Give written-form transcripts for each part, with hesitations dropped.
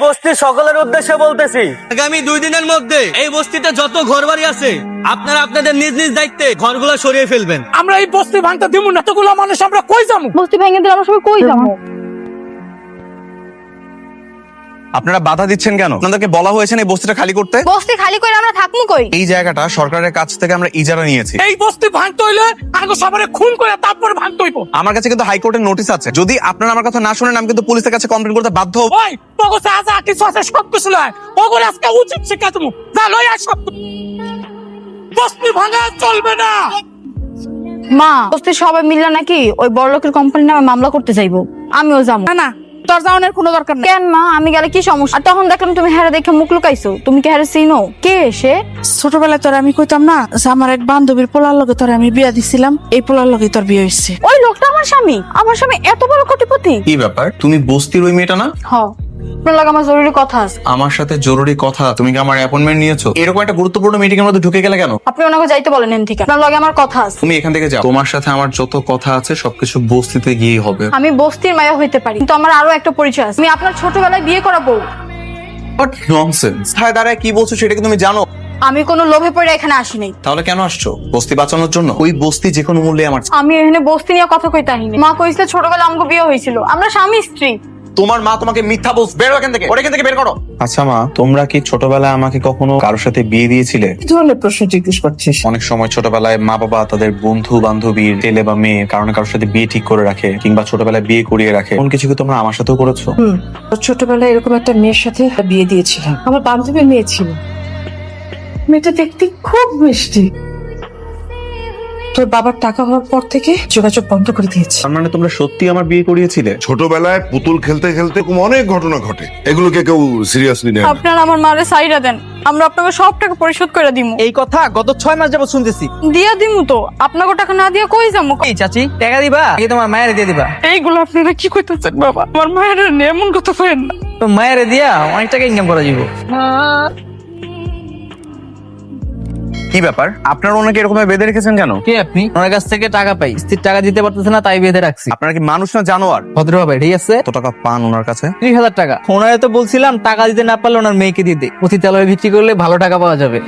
বস্তির সকলের উদ্দেশ্যে বলতেছি, আগামী 2 দিনের মধ্যে এই বস্তিতে যত ঘরবাড়ি আছে আপনারা আপনাদের নিজ নিজ দায়িত্বে ঘরগুলো সরিয়ে ফেলবেন। আমরা এই বস্তি ভাঙতে দিব না। এতগুলো মানুষ আমরা কই যাবো? বস্তি ভেঙে দিলে আমরা সবাই কই যাবো? আপনারা বাধা দিচ্ছেন কেন? আপনাদেরকে বলা হয়েছে না এই বস্তিটা খালি করতে। বস্তি খালি করে আমরা থাকবো কই? এই জায়গাটা সরকারের কাছ থেকে আমরা ইজারা নিয়েছি। এই বস্তি ভাঙতে হইলে আগে সবারে খুন করে তারপর ভাঙতে হইব। আমার কাছে কিন্তু হাইকোর্টের নোটিশ আছে। যদি আপনারা আমার কথা না শুনেন আমি কিন্তু পুলিশের কাছে কমপ্লেইন করতে বাধ্য হব। ওই পগসে আছে কিছু আছে সব কিছু লয়। ওগুলো আজকে উচিত শিক্ষা দেবো। যা লই আস সব। বস্তি ভাঙা চলবে না। মা, বস্তির সবাই মিলে নাকি ওই বড়লোকের কোম্পানির নামে মামলা করতে যাইবো। আমিও যাবো। না না, তোর যাওয়ার কোনো দরকার নেই। কেন মা, আমি গেলে কি সমস্যা? আর তখন দেখলাম তুমি হেরে দেখে মুখ লুকাইছো। তুমি কি হেরে চিনো? কে সে? ছোটবেলায় তোর আমি কইতাম না যে আমার এক বান্ধবীর পোলার লগে তোর আমি বিয়া দিছিলাম, এই পোলার লগে তোর বিয়ে হইছে। ওই লোকটা আমার স্বামী। আমার স্বামী এত বড় কোটিপতি। কি ব্যাপার? তুমি বস্তির ওই মেয়েটা না? আপনার লাগে আমার জরুরি কথা আছে। আমার সাথে জরুরি কথা? তুমি কি আমার অ্যাপয়েন্টমেন্ট নিয়েছো? এরকম একটা গুরুত্বপূর্ণ মিটিং এর মধ্যে ঢুকে গেলে কেন? আপনি ওনাকে যাইতে বলেন এখান থেকে। আপনার লাগে আমার কথা আছে। তুমি এখান থেকে যাও। তোমার সাথে আমার যত কথা আছে সবকিছু বস্তিতে গিয়েই হবে। আমি বস্তির মায়া হইতে পারি, কিন্তু আমার আরো একটা পরিচয় আছে। আমি আপনার ছোটবেলায় বিয়ে করাবো। What nonsense! হায় দাঁড়ায় কি বলছো সেটা কি তুমি জানো? আমি কোনো লোভে পড়ে এখানে আসিনি। তাহলে কেন আসছো? বস্তি বাঁচানোর জন্য? ওই বস্তি যে কোনো মূল্যে আমার চাই। আমি এখানে বস্তি নিয়ে কথা কইতে আইনি। মা কইছে ছোটবেলায় আমগো বিয়ে হয়েছিল, আমরা স্বামী স্ত্রী। তোমার মা তোমাকে মিথ্যা বলছে। বের হও এখান থেকে, ওর এখান থেকে বের করো। আচ্ছা মা, তোমরা কি ছোটবেলায় আমাকে কখনো কারোর সাথে বিয়ে দিয়েছিলে? কি ধরনের প্রশ্ন জিজ্ঞেস করছিস? অনেক সময় ছোটবেলায় মা বাবা তাদের বন্ধু বান্ধবীর ছেলে বা মেয়ে কারণে কারোর সাথে বিয়ে ঠিক করে রাখে, কিংবা ছোটবেলায় বিয়ে করিয়ে রাখে। কোন কিছু কি তোমরা আমার সাথেও করেছো? ছোটবেলায় এরকম একটা মেয়ের সাথে বিয়ে দিয়েছিলাম। আমার বান্ধবীর মেয়ে ছিল। মেয়েটা দেখতে খুব মিষ্টি। তোর বাবার টাকা হওয়ার পর থেকে যোগাযোগ বন্ধ করে দিয়েছে। তার মানে তোমরা সত্যি আমার বিয়ে করিয়েছিলে? ছোটবেলায় পুতুল খেলতে খেলতে এরকম অনেক ঘটনা ঘটে, এগুলোকে কেউ সিরিয়াসলি নেয় না। আপনারা আমার মারে সাইরা দেন, আমরা আপনাকে সব টাকা পরিশোধ করে দিমু। এই কথা গত 6 মাস যাবত শুনতেছি। দিয়া দিমু তো, আপনাকে টাকা না দিয়া কই যামু? এই চাচি, টাকা দিবা নাকি তোমার মায়ের দিয়ে দিবা? এইগুলো আপনারা কি কইতেছেন বাবা? আমার মায়ের এমন কথা কইেন না। তো মায়ের দিয়া অনেক টাকা ইনকাম করা যাবে। কি ব্যাপার? আপনারা ওনাকে এরকম বেঁধে রেখেছেন কেন? কে আপনি? ওনার কাছ থেকে টাকা পাই, স্ত্রীর টাকা দিতে পারতেছে না তাই বেঁধে রাখছি। আপনারা কি মানুষ না জানোয়ার? ভদ্রভাবে, ঠিক আছে? কত টাকা পান ওনার কাছে? 30,000 টাকা। ওনারে তো বলছিলাম টাকা দিতে না পারলে ওনার মেয়েকে দিতে, অতিতালয়ে বিক্রি করলে ভালো টাকা পাওয়া যাবে।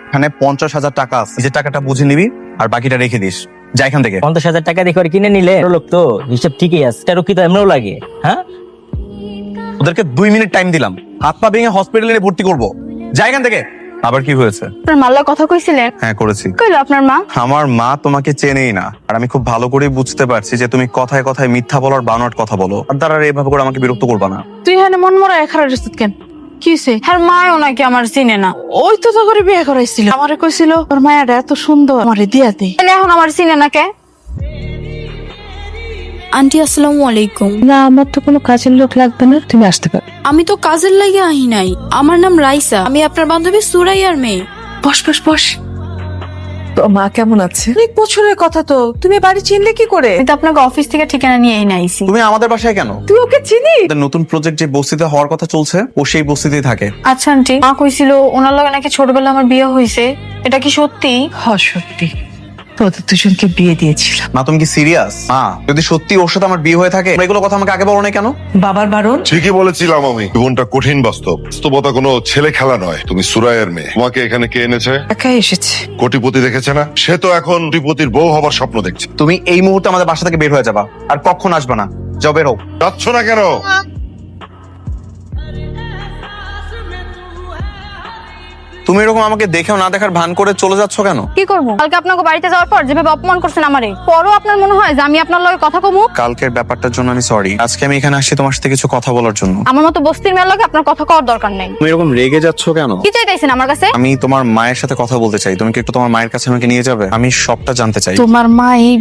এখানে 50,000 টাকা আছে। নিজের টাকাটা বুঝে নিবি আর বাকিটা রেখে দিস। যা এখান থেকে। 50,000 টাকা দিয়ে করে কিনে নিলে লোক তো হিসাব ঠিকই আছে। এটা রক্ষিত এমনও লাগে। হ্যাঁ, ওদেরকে 2 মিনিট টাইম দিলাম, হাত পা ভেঙে হসপিটালে ভর্তি করবো। যা এখান থেকে। আবার কি হয়েছে? আপনার মাল্লা কথা কইছিলেন? হ্যাঁ করেছি। কইলো আপনার মা? আমার মা তোমাকে চেনেই না, আর আমি খুব ভালো করে বুঝতে পারছি যে তুমি কথায় কথায় মিথ্যা বলার বানোয়াট কথা বলো। আর দ্বারা এইভাবে করে আমাকে বিরক্ত করবা না। তুই এখানে মন মরা খারাপ রেস্তুত কেন? কি হইছে? হ্যাঁ, মাও নাকি আমার চিনে না। ওই তো করে বিয়ে করাইছিল। আমারে কইছিল তোর মায়াটা এত সুন্দর, আমারে দিয়া দে। তাহলে এখন আমার চিনে না কে? আন্টি আসসালামু আলাইকুম। না, আমার তো কোনো কাজের লোক লাগবে না, তুমি আসতে পারো। আমি তো কাজের লাগে আহি নাই। আমার নাম রাইসা, আমি আপনার বান্ধবী সুরাইয়ার মেয়ে। বস বস বস। তো মা কেমন আছে? অনেক বছরের কথা তো, তুমি বাড়ি চিনলে কি করে? আমি তো আপনাকে অফিস থেকে ঠিকানা নিয়ে আইছি। তুমি আমাদের বাসায় কেন? তুই ওকে চিনি? আমাদের নতুন প্রজেক্ট যে বস্তিতে হওয়ার কথা চলছে, ও সেই বস্তিতেই থাকে। আচ্ছা আন্টি, মা কইছিল ওনার লগে নাকি ছোটবেলা আমার বিয়ে হয়েছে, এটা কি সত্যি? সত্যি, তোদের দুজনকে বিয়ে দিয়েছিলাম। মা তুমি কি সিরিয়াস? মা যদি সত্যি ওর সাথে আমার বিয়ে হয়ে থাকে, এগুলো কথা আমাকে আগে বলো না কেন? বাবার বারণ। ঠিকই বলেছিলাম আমি, জীবনটা কঠিন বাস্তব। বাস্তবতা কোনো ছেলে খেলা নয়। তুমি সুরাইয়ের মেয়ে, তোমাকে এখানে কে এনেছে? একাই এসেছে। কোটিপতি দেখেছে না? সে তো এখন কোটিপতির বউ হবার স্বপ্ন দেখছে। তুমি এই মুহূর্তে আমাদের বাসা থেকে বের হয়ে যাবা, আর কখন আসবে না। যাও, বের হও। যাচ্ছ না কেন? তুমি এরকম আমাকে দেখেও না দেখার ভান করে চলে যাচ্ছ কেন? কি করবো? কালকে আপনাকে বাড়িতে যাওয়ার পর যেভাবে অপমান করছেন আমারে, পরও আপনার মনে হয় যে আমি আপনার লগে কথা কমু? কালকের ব্যাপারটার জন্য আমি সরি। আজকে আমি এখানে আসছি তোমার সাথে কিছু কথা বলার জন্য। আমার মতো বস্তির মেয়ের লগে আপনার কথা কওয়ার দরকার নেই। তুমি এরকম রেগে যাচ্ছ কেন? কি চাইতেছেন আমার কাছে? আমি তোমার মায়ের সাথে কথা বলতে চাই। তুমি কি একটু তোমার মায়ের কাছে আমাকে নিয়ে যাবে? আমি সবটা জানতে চাই। তোমার মা এই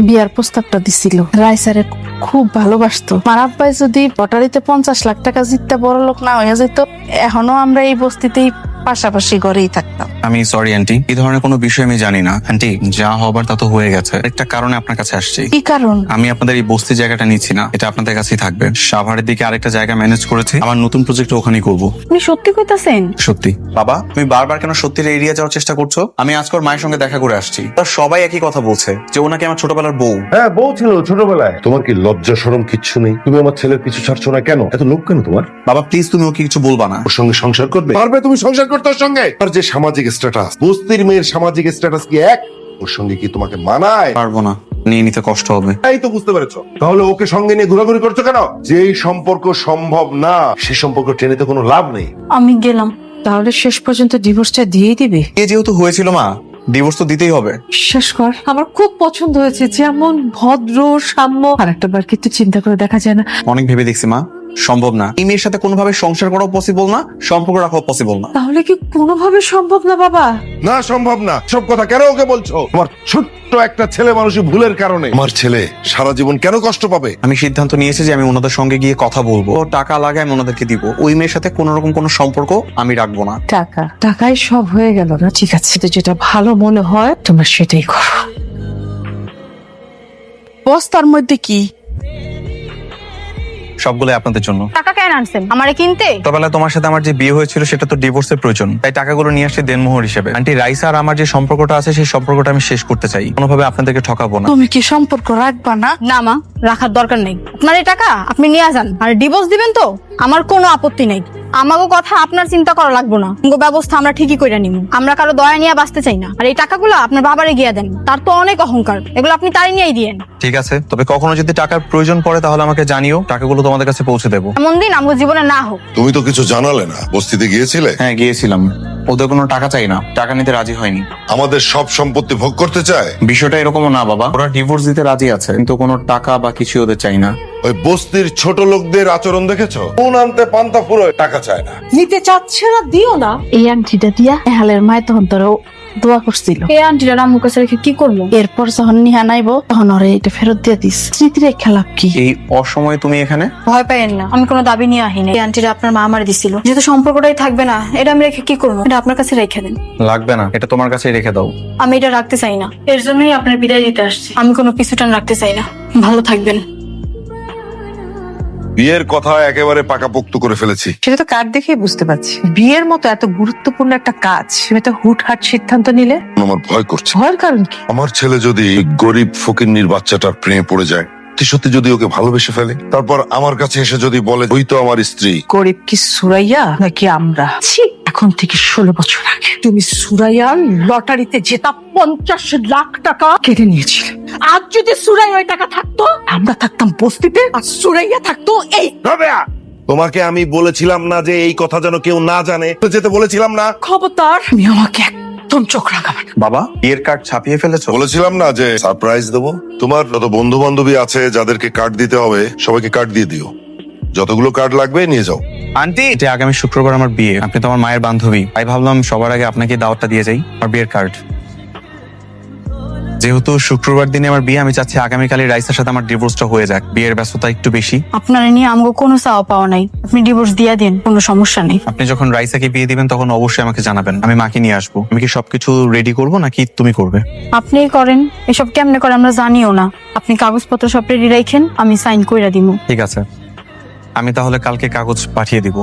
বিয়ার প্রস্তাবটা দিছিল, রাইসারে খুব ভালোবাসতো। আমার আব্বাই যদি লটারিতে 50 লাখ টাকা জিততে বড় লোক না হয়ে যেত, এখনো আমরা এই বস্তিতেই পাশাপাশি ঘরেই থাকতাম। আমি সরি আন্টি, এই ধরনের কোনো বিষয় আমি জানি না। আন্টি, যা হবার তা তো হয়ে গেছে। একটা কারণে আপনার কাছে আসছি। কি কারণ? আমি আপনাদের এই বস্তি জায়গাটা নিচ্ছি না, এটা আপনাদের কাছেই থাকবে। সাভারের দিকে আরেকটা জায়গা ম্যানেজ করেছি, আমার নতুন প্রজেক্ট ওখানেই করবো। আপনি সত্যি কইতাছেন? সত্যি। বাবা, তুমি বারবার কেন সত্যির এড়িয়ে যাওয়ার চেষ্টা করছো? আমি আজকে ওর মায়ের সঙ্গে দেখা করে আসছি, তার সবাই একই কথা বলছে যে ও নাকি আমার ছোটবেলার বউ। হ্যাঁ, বউ ছিল ছোটবেলায়। তোমার কি লজ্জা শরম কিচ্ছু নেই? তুমি আমার ছেলের পিছু ছাড়ছো না কেন? এত লোক কেন তোমার? বাবা প্লিজ, তুমি ওকে কিছু বলবা না। ওর সঙ্গে সংসার করবে? পারবে তুমি সংসার করতে ওর সঙ্গে? আর যে সামাজিক স্ট্যাটাস, বস্তির মেয়ের সামাজিক স্ট্যাটাস কি এক? ওর সঙ্গে কি তোমাকে মানায়? পারবো না, নিয়ে নিতে কষ্ট হবে। এই তো বুঝতে পেরেছো। তাহলে ওকে সঙ্গে নিয়ে ঘোরাঘুরি করছো কেন? যেই সম্পর্ক সম্ভব না সে সম্পর্ক টেনে তো কোনো লাভ নেই। আমি গেলাম। তাহলে শেষ পর্যন্ত ডিভোর্সটা দিয়েই দিবে? এ যেহেতু হয়েছিল মা, ডিভোর্স তো দিতেই হবে। বিশ্বাস কর, আমার খুব পছন্দ হয়েছে, যেমন ভদ্র সাম্য। আর একটা বার কিন্তু চিন্তা করে দেখা যায় না? অনেক ভেবে দেখছি মা, সম্ভব না। এই মেয়ের সাথে কোনোভাবে সংসার করাও পসিবল না, সম্পর্ক রাখাও পসিবল না। তাহলে কি কোনোভাবে সম্ভব না বাবা? না, সম্ভব না। সব কথা কেন ওকে বলছো? তোমার ছোট্ট একটা ছেলে মানুষই ভুলের কারণে আমার ছেলে সারা জীবন কেন কষ্ট পাবে? আমি সিদ্ধান্ত নিয়েছি যে আমি ওনাদের সঙ্গে গিয়ে কথা বলবো, ও টাকা লাগে আমি ওনাদেরকে দিব। ওই মেয়ের সাথে কোনো রকম কোনো সম্পর্ক আমি রাখবো না। টাকাই সব হয়ে গেল না? ঠিক আছে, তো যেটা ভালো মনে হয় তোমরা সেটাই করো। বস্তার মধ্যে কি? সবগুলো আপনাদের জন্য। টাকা কেন আনছেন আমারে কিনতে? ছোটবেলায় তোমার সাথে আমার যে বিয়ে হয়েছিল সেটা তো ডিভোর্সের প্রয়োজন, তাই টাকাগুলো নিয়ে আসছি দেনমোহর হিসেবে। আন্টি, রাইসা আর আমার যে সম্পর্কটা আছে সেই সম্পর্কটা আমি শেষ করতে চাই, কোনোভাবে আপনাদেরকে ঠকাবো না। তুমি কি সম্পর্ক রাখবা না? না মা, রাখার দরকার নেই। আপনার এই টাকা আপনি নিয়ে যান। আর ডিভোর্স দিবেন তো আমার কোনো আপত্তি নেই। আমাকে কথা আপনার চিন্তা করা লাগবে না। আমাকে ব্যবস্থা আমরা ঠিকই কইরা নিব। আমরা কারো দয়া নিয়ে বাঁচতে চাই না। আর এই টাকাগুলো আপনার বাবারে গিয়ে দেন, তার তো অনেক অহংকার, এগুলো আপনি তারই নিয়েই দিয়েন। ঠিক আছে, তবে কখনো যদি টাকার প্রয়োজন পড়ে তাহলে আমাকে জানিও, টাকাগুলো তোমাদের কাছে পৌঁছে দেবো। এমন দিন আমাকে জীবনে না হোক। তুমি তো কিছু জানালে না। বস্তিতে গিয়েছিলে? হ্যাঁ গিয়েছিলাম, ওদের কোনো টাকা চাই না, টাকা নিতে রাজি হয়নি। আমাদের সব সম্পত্তি ভোগ করতে চায়? বিষয়টা এরকমও না বাবা, ওরা ডিভোর্স দিতে রাজি আছে, কিন্তু কোনো টাকা বা কিছু ওদের চাই না। ওই বস্তির ছোট লোকদের আচরণ দেখেছো? কোন আনতে পান্তা ফুরো টাকা চায় না। নিতে চাচ্ছে না, দিও না। এই আন্টিটা দিয়া এহালের মায় তখন তোর দোয়া করছিল। এই আন্টিটা আম্মুর কাছে রেখে কি করবো? এরপর যখন নিহা নাইব তখন ওরে এটা ফেরত দিয়ে দিস। স্মৃতির খেলাপ কি? এই অসময়ে তুমি এখানে? ভয় পাইয়েন না, আমি কোনো দাবি নিয়ে আহিনি। এই আন্টিটা আপনার মা আমার দিছিল। যেহেতু সম্পর্কটাই থাকবে না, এটা আমি রেখে কি করবো? এটা আপনার কাছে রেখে দেন। লাগবে না, এটা তোমার কাছেই রেখে দাও। আমি এটা রাখতে চাই না, এর জন্যই আপনার বিদায় দিতে আসছি। আমি কোনো পিছুটান রাখতে চাই না। ভালো থাকবেন। বিয়ের কথা একেবারে পাকাপোক্ত করে ফেলেছি। সেটা তো কার্ড দেখেই বুঝতে পারছি। বিয়ের মতো এত গুরুত্বপূর্ণ একটা কাজ তুমি তো হুটহাট সিদ্ধান্ত নিলে। আমার ভয় করছে। ভয়ের কারণ কি? আমার ছেলে যদি গরিব ফকিন্নির বাচ্চাটার প্রেমে পড়ে যায়, সত্যি যদি ওকে ভালোবেসে ফেলে, তারপর আমার কাছে এসে যদি বলে ওই তো আমার স্ত্রী। গরিব কি সুরাইয়া নাকি আমরা? ছি, এখন থেকে 16 বছর আগে তুমি সুরাইয়ার লটারিতে জেতা 50 লাখ টাকা কেটে নিয়েছিলে। আজ যদি সুরাইয়া ওই টাকা থাকতো, আমরা থাকতাম বস্তিতে, আর সুরাইয়া থাকতো এই। রাবেয়া, তোমাকে আমি বলেছিলাম না যে এই কথা যেন কেউ না জানে? যেতে বলেছিলাম না? খবরদার তুমি আমাকে একদম চোখ রাখাবে না। বাবা, বিয়ের কার্ড ছাপিয়ে ফেলেছো? বলেছিলাম না যে সারপ্রাইজ দেবো? তোমার যত বন্ধু বান্ধবী আছে যাদেরকে কার্ড দিতে হবে সবাইকে কার্ড দিয়ে দিও। যতগুলো কার্ড লাগবে নিয়ে যাও। আন্টি, এটা আগামী শুক্রবার আমার বিয়ে, আপনি তো আমার মায়ের বান্ধবী, তাই ভাবলাম সবার আগে আপনাকে দাওয়াতটা দিয়ে যাই। আমার বিয়ের কার্ড। যেহেতু শুক্রবার দিনে আমার বিয়ে, আমি চাচ্ছি আগামীকালই রাইসার সাথে আমার ডিভোর্সটা হয়ে যাক। বিয়ের ব্যস্ততা একটু বেশি। আপনার নিয়ে আমাকে কোনো চাওয়া পাওয়া নাই, আপনি ডিভোর্স দিয়ে দিন, কোনো সমস্যা নেই। আপনি যখন রাইসাকে বিয়ে দিবেন তখন অবশ্যই আমাকে জানাবেন, আমি মাকে নিয়ে আসবো। আমি কি সবকিছু রেডি করবো নাকি তুমি করবে? আপনিই করেন, এসব কেমনে করে আমরা জানিও না। আপনি কাগজপত্র সব রেডি রাখেন, আমি সাইন কইরা দিব। ঠিক আছে, আমি তাহলে কালকে কাগজ পাঠিয়ে দিব।